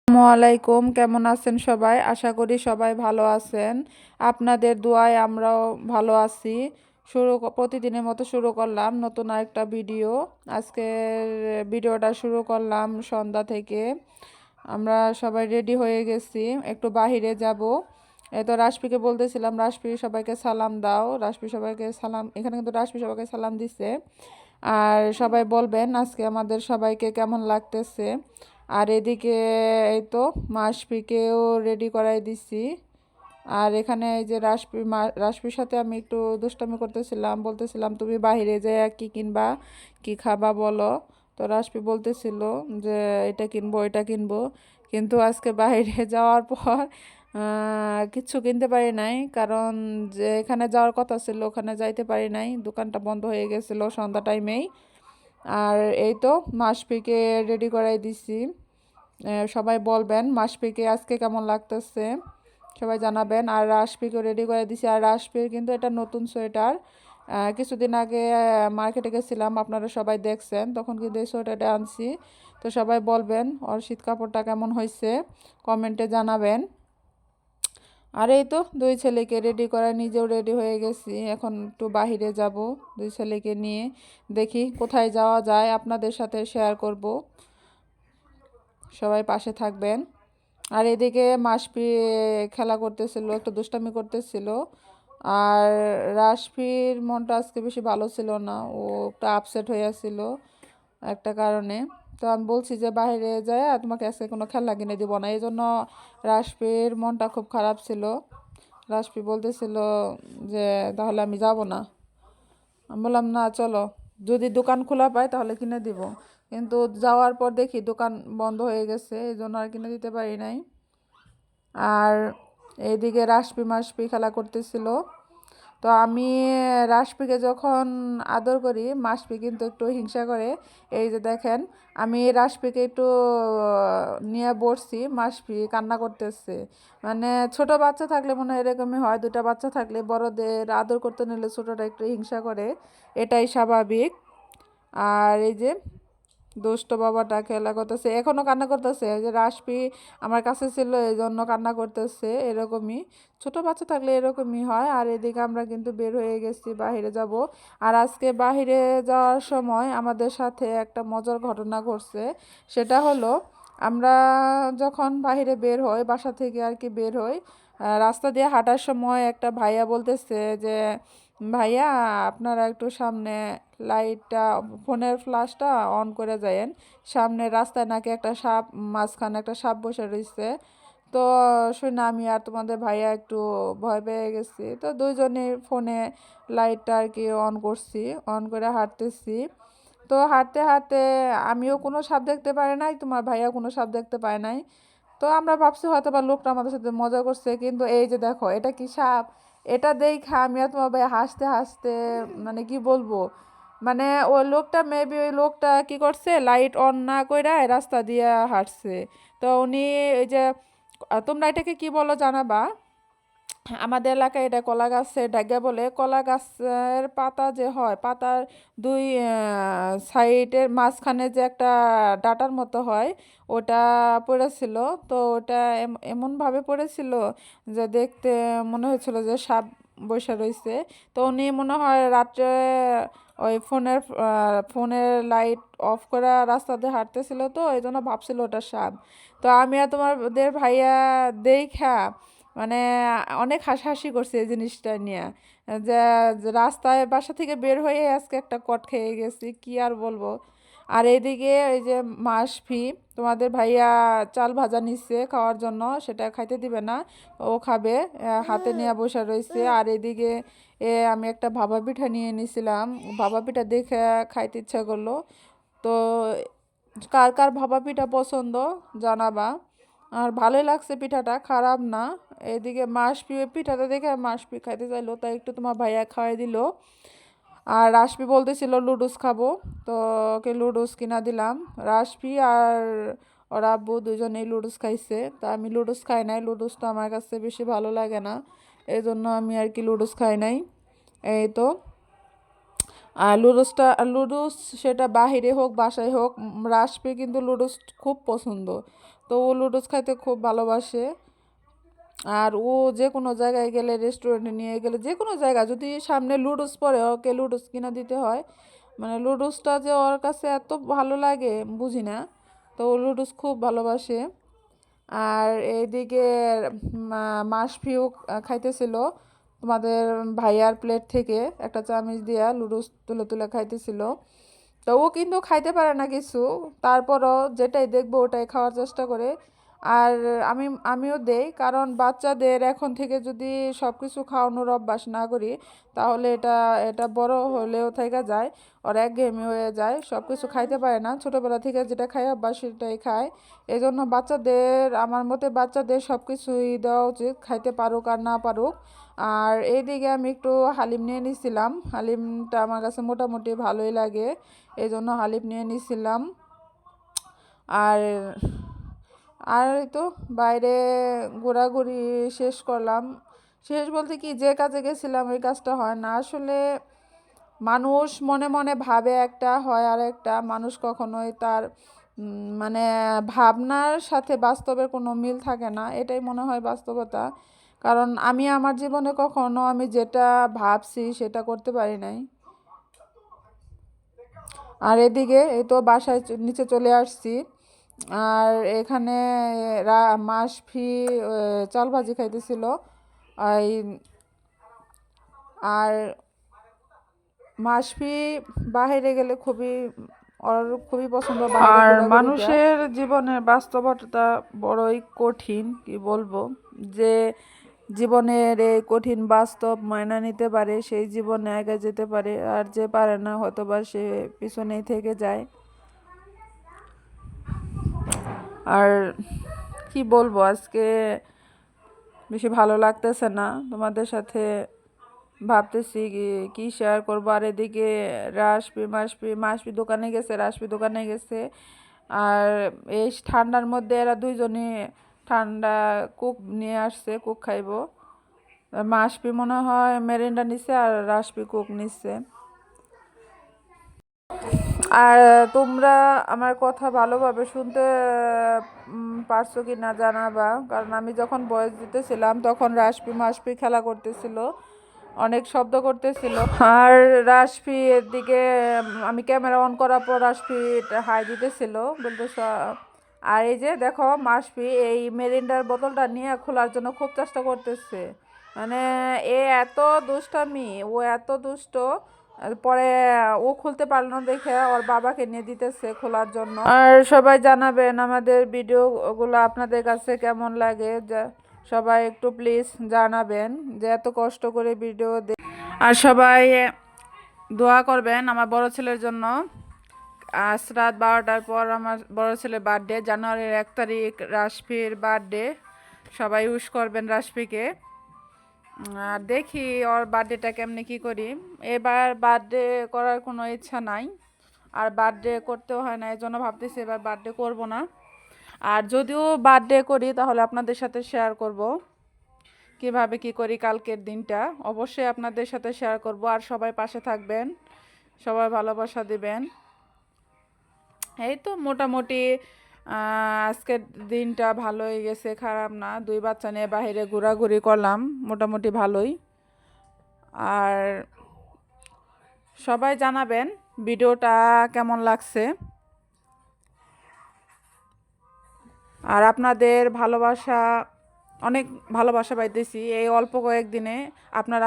আসসালামু আলাইকুম, কেমন আছেন সবাই? আশা করি সবাই ভালো আছেন। আপনাদের দোয়ায় আমরাও ভালো আছি। প্রতিদিনের মতো শুরু করলাম নতুন আরেকটা ভিডিও। আজকের ভিডিওটা শুরু করলাম সন্ধ্যা থেকে। আমরা সবাই রেডি হয়ে গেছি, একটু বাহিরে যাব। তো রাশপিকে বলতেছিলাম, রাশপি সবাইকে সালাম দাও। রাশপি সবাইকে সালাম, এখানে কিন্তু রাশপি সবাইকে সালাম দিছে। আর সবাই বলবেন আজকে আমাদের সবাইকে কেমন লাগতেছে। আর এদিকে এই তো মাসফিকেও রেডি করাই দিছি। আর এখানে এই যে রাশপির সাথে আমি একটু দুষ্টামি করতেছিলাম, বলতেছিলাম তুমি বাহিরে যেয়ে কি কিনবা, কি খাবা বলো। তো রাশপি বলতেছিল যে এটা কিনবো এটা কিনবো, কিন্তু আজকে বাইরে যাওয়ার পর কিচ্ছু কিনতে পারি নাই, কারণ যে এখানে যাওয়ার কথা ছিল ওখানে যাইতে পারি নাই, দোকানটা বন্ধ হয়ে গেছিলো সন্ধ্যা টাইমেই। আর এই তো মাসফিকে রেডি করাই দিছি। সবাই বলবেন মাসফিকে আজকে কেমন লাগতেছে, সবাই জানাবেন। আর রাশপিকেও রেডি করে দিছি। আর রাশপির কিন্তু এটা নতুন সোয়েটার। কিছুদিন আগে মার্কেটে গেছিলাম, আপনারা সবাই দেখছেন, তখন কিন্তু এই সোয়েটারটা আনছি। তো সবাই বলবেন ওর শীত কাপড়টা কেমন হয়েছে, কমেন্টে জানাবেন। আর এই তো দুই ছেলেকে রেডি করা, নিজেও রেডি হয়ে গেছি। এখন একটু বাহিরে যাব দুই ছেলেকে নিয়ে, দেখি কোথায় যাওয়া যায়, আপনাদের সাথে শেয়ার করব। সবাই পাশে থাকবেন। আর এদিকে মাসফি খেলা করতেছিল, একটু দুষ্টামি করতেছিল। আর রাশফির মনটা আজকে বেশি ভালো ছিল না, ও একটু আপসেট হয়ে আছিল একটা কারণে। তো আমি বলছি যে বাইরে যায় তোমাকে আজকে কোনো খেলনা কিনে দিব না, এই জন্য রাশফির মনটা খুব খারাপ ছিল। রাশফি বলতেছিল যে তাহলে আমি যাব না। আমি বললাম না চলো, যদি দোকান খোলা পাই তাহলে কিনে দিব। কিন্তু যাওয়ার পর দেখি দোকান বন্ধ হয়ে গেছে, এই জন্য আর কিনে দিতে পারি নাই। আর এইদিকে রাশপি মাসপি খেলা করতেছিল। তো আমি রাশপিকে যখন আদর করি, মাসপি কিন্তু একটু হিংসা করে। এই যে দেখেন, আমি রাশপিকে একটু নিয়ে বসছি, মাসপি কান্না করতেছে। মানে ছোট বাচ্চা থাকলে মনে হয় এরকমই হয়, দুটা বাচ্চা থাকলে বড়দের আদর করতে নিলে ছোটটা একটু হিংসা করে, এটাই স্বাভাবিক। আর এই যে দুষ্ট বাবাটা খেলা করতেছে, এখনো কান্না করতেছে। যে রাশপি আমার কাছে ছিল এই জন্য কান্না করতেছে, এরকমই ছোট বাচ্চা থাকলে এরকমই হয়। আর এদিকে আমরা কিন্তু বের হয়ে গেছি, বাহিরে যাব। আর আজকে বাহিরে যাওয়ার সময় আমাদের সাথে একটা মজার ঘটনা ঘটছে। সেটা হলো, আমরা যখন বাহিরে বের হই, বাসা থেকে আর কি বের হই, রাস্তা দিয়ে হাঁটার সময় একটা ভাইয়া বলতেছে যে ভাইয়া আপনারা একটু সামনে লাইটটা, ফোনের ফ্ল্যাশটা অন করে যায়েন, সামনে রাস্তায় নাকি একটা সাপ, মাঝখানে একটা সাপ বসে রয়েছে। তো শুনে আমি আর তোমাদের ভাইয়া একটু ভয় পেয়ে গেছি। তো দুইজনে ফোনে লাইটটা আর কি অন করছি, অন করে হাঁটতেছি। তো হাঁটতে হাঁটতে আমিও কোনো সাপ দেখতে পারি নাই, তোমার ভাইয়া কোনো সাপ দেখতে পায় নাই। তো আমরা ভাবছি হয়তো বা লোকটা আমাদের সাথে মজা করছে, কিন্তু এই যে দেখো এটা কি সাপ, এটা দেখা আমি আর তোমার ভাই হাসতে হাসতে, মানে কি বলবো, মানে ওই লোকটা মেবি, ওই লোকটা কি করছে, লাইট অন না কইরা রাস্তা দিয়ে হাঁটছে। তো উনি ওই যে তোমরা এটাকে কি বলো জানাবা। আমাদের এলাকায় এটা কলা গাছের ডাগা বলে। কলা গাছের পাতা যে হয়, পাতার দুই সাইডের মাঝখানে যে একটা ডাটার মতো হয়, ওটা পড়েছিল। তো ওটা এমনভাবে পড়েছিল যে দেখতে মনে হয়েছিল যে সাপ বসে রয়েছে। তো উনি মনে হয় রাত্রে ওই ফোনের লাইট অফ করা রাস্তা দিয়ে হাঁটতেছিল, তো এই জন্য ভাবছিল ওটা সাপ। তো আমি আর তোমাদের ভাইয়া দেখা মানে অনেক হাসাহাসি করছে এই জিনিসটা নিয়ে, যে যে রাস্তায় বাসা থেকে বের হয়ে আজকে একটা কট খেয়ে গেছি, কি আর বলবো। আর এইদিকে ওই যে মাসফি, তোমাদের ভাইয়া চাল ভাজা নিচ্ছে খাওয়ার জন্য, সেটা খাইতে দিবে না, ও খাবে, হাতে নিয়ে বসে রয়েছে। আর এদিকে আমি একটা ভাপা পিঠা নিয়ে নিয়েছিলাম, ভাপা পিঠা দেখে খাইতে ইচ্ছা করলো। তো কার কার ভাপা পিঠা পছন্দ জানাবা। আর ভালোই লাগছে পিঠাটা, খারাপ না। এদিকে মাসপি ওই পিঠাটা দেখে মাসপি খাইতে চাইলো, তাই একটু তোমার ভাইয়া খাওয়াই দিল। আর রাশপি বলতেছিল লুডুস খাবো, তো ওকে লুডুস কিনা দিলাম। রাশপি আর ওর আব্বু দুজনেই লুডুস খাইছে, তা আমি লুডুস খাই নাই, লুডুস তো আমার কাছে বেশি ভালো লাগে না, এই জন্য আমি আর কি লুডুস খাই নাই। এই তো। আর লুডুস সেটা বাহিরে হোক বাসায় হোক, রাশপি কিন্তু লুডুস খুব পছন্দ। তো ও লুডোস খাইতে খুব ভালোবাসে। আর ও যে কোনো জায়গায় গেলে, রেস্টুরেন্টে নিয়ে গেলে, যে কোনো জায়গা যদি সামনে লুডোস পড়ে, ওকে লুডোস কিনে দিতে হয়। মানে লুডোসটা যে ওর কাছে এত ভালো লাগে বুঝি না। তো ও লুডোস খুব ভালোবাসে। আর এইদিকে মাশফিও খাইতেছিল তোমাদের ভাইয়ার প্লেট থেকে একটা চামচ দিয়া লুডোস তুলে তুলে খাইতেছিল। তো ও কিন্তু খাইতে পারে না কিছু, তারপরও যেটাই দেখবো ওটাই খাওয়ার চেষ্টা করে। আর আমিও দেই, কারণ বাচ্চাদের এখন থেকে যদি সব কিছু খাওয়ানোর অভ্যাস না করি, তাহলে এটা এটা বড় হলেও থেকে যায়, ওর একঘেয়েমি হয়ে যায়, সব কিছু খাইতে পারে না। ছোটোবেলা থেকে যেটা খায় অভ্যাস সেটাই খায়। এই জন্য বাচ্চাদের, আমার মতে বাচ্চাদের সব কিছুই দেওয়া উচিত, খাইতে পারুক আর না পারুক। আর এইদিকে আমি একটু হালিম নিয়ে নিছিলাম, হালিমটা আমার কাছে মোটামুটি ভালোই লাগে, এই জন্য হালিম নিয়ে নিছিলাম। আর আর এই তো বাইরে ঘোরাঘুরি শেষ করলাম। শেষ বলতে কি, যে কাজে গেছিলাম ওই কাজটা হয় না আসলে। মানুষ মনে মনে ভাবে একটা, হয় আর একটা। মানুষ কখনোই তার মানে ভাবনার সাথে বাস্তবের কোনো মিল থাকে না, এটাই মনে হয় বাস্তবতা। কারণ আমি আমার জীবনে কখনো আমি যেটা ভাবছি সেটা করতে পারি নাই। আর এদিকে এই তো বাসায় নিচে চলে আসছি। আর এখানে মাসফি চাল ভাজি খাইতেছিল। এই আর মাসফি বাহিরে গেলে ওর খুবই পছন্দ বাইরে আর ঘোরাঘুরিটা। মানুষের জীবনের বাস্তবতা বড়ই কঠিন, কি বলবো, যে জীবনের এই কঠিন বাস্তব মাইনা নিতে পারে সেই জীবনে এগিয়ে যেতে পারে, আর যে পারে না হয়তোবা সে পিছনেই থেকে যায়। আর কি বলবো, আজকে বেশি ভালো লাগতেছে না তোমাদের সাথে, ভাবতেছি কি শেয়ার করবো। আর এদিকে মাসপি দোকানে গেছে, রাশপি দোকানে গেছে। আর এই ঠান্ডার মধ্যে এরা দুইজনই ঠান্ডা কুক নিয়ে আসছে, কুক খাইবো। মাসপি মনে হয় মেরিন্ডা নিছে আর রাশপি কুক নিচ্ছে। আর তোমরা আমার কথা ভালোভাবে শুনতে পারছো কি না জানাবা, কারণ আমি যখন ভয়েস দিতেছিলাম তখন রাশপি মাসপি খেলা করতেছিল, অনেক শব্দ করতেছিল। আর রাশপি এর দিকে আমি ক্যামেরা অন করার পর রাশপি হাই দিতেছিল, বলতেছ। আর এই যে দেখো, মাসপি এই মেরিন্ডার বোতলটা নিয়ে খোলার জন্য খুব চেষ্টা করতেছে। মানে এত দুষ্টামি, ও এত দুষ্ট। পরে ও খুলতে পারলো না দেখে ওর বাবাকে নিয়ে দিতেছে খোলার জন্য। আর সবাই জানাবেন আমাদের ভিডিওগুলো আপনাদের কাছে কেমন লাগে, সবাই একটু প্লিজ জানাবেন যে এত কষ্ট করে ভিডিও আর সবাই দোয়া করবেন আমার বড় ছেলের জন্য। আজ রাত 12টার পর আমার বড় ছেলের বার্থডে, জানুয়ারির 1 তারিখ রাশফির বার্থডে। সবাই উইশ করবেন রাশফিকে। আর দেখি ওর বার্থডেটা কেমনে কি করি। এবার বার্থডে করার কোনো ইচ্ছা নাই, আর বার্থডে করতেও হয় না, এই জন্য ভাবতেছি এবার বার্থডে করব না। আর যদিও বার্থডে করি তাহলে আপনাদের সাথে শেয়ার করব কিভাবে কি করি কালকের দিনটা, অবশ্যই আপনাদের সাথে শেয়ার করব। আর সবাই পাশে থাকবেন, সবাই ভালোবাসা দিবেন। এই তো মোটামুটি আজকের দিনটা ভালোই গেছে, খারাপ না। 2 বাচ্চা নিয়ে বাইরে ঘোরাঘুরি করলাম, মোটামুটি ভালোই। আর সবাই জানাবেন ভিডিওটা কেমন লাগছে। আর আপনাদের ভালোবাসা, অনেক ভালোবাসা পাইতেছি এই অল্প কয়েকদিনে। আপনারা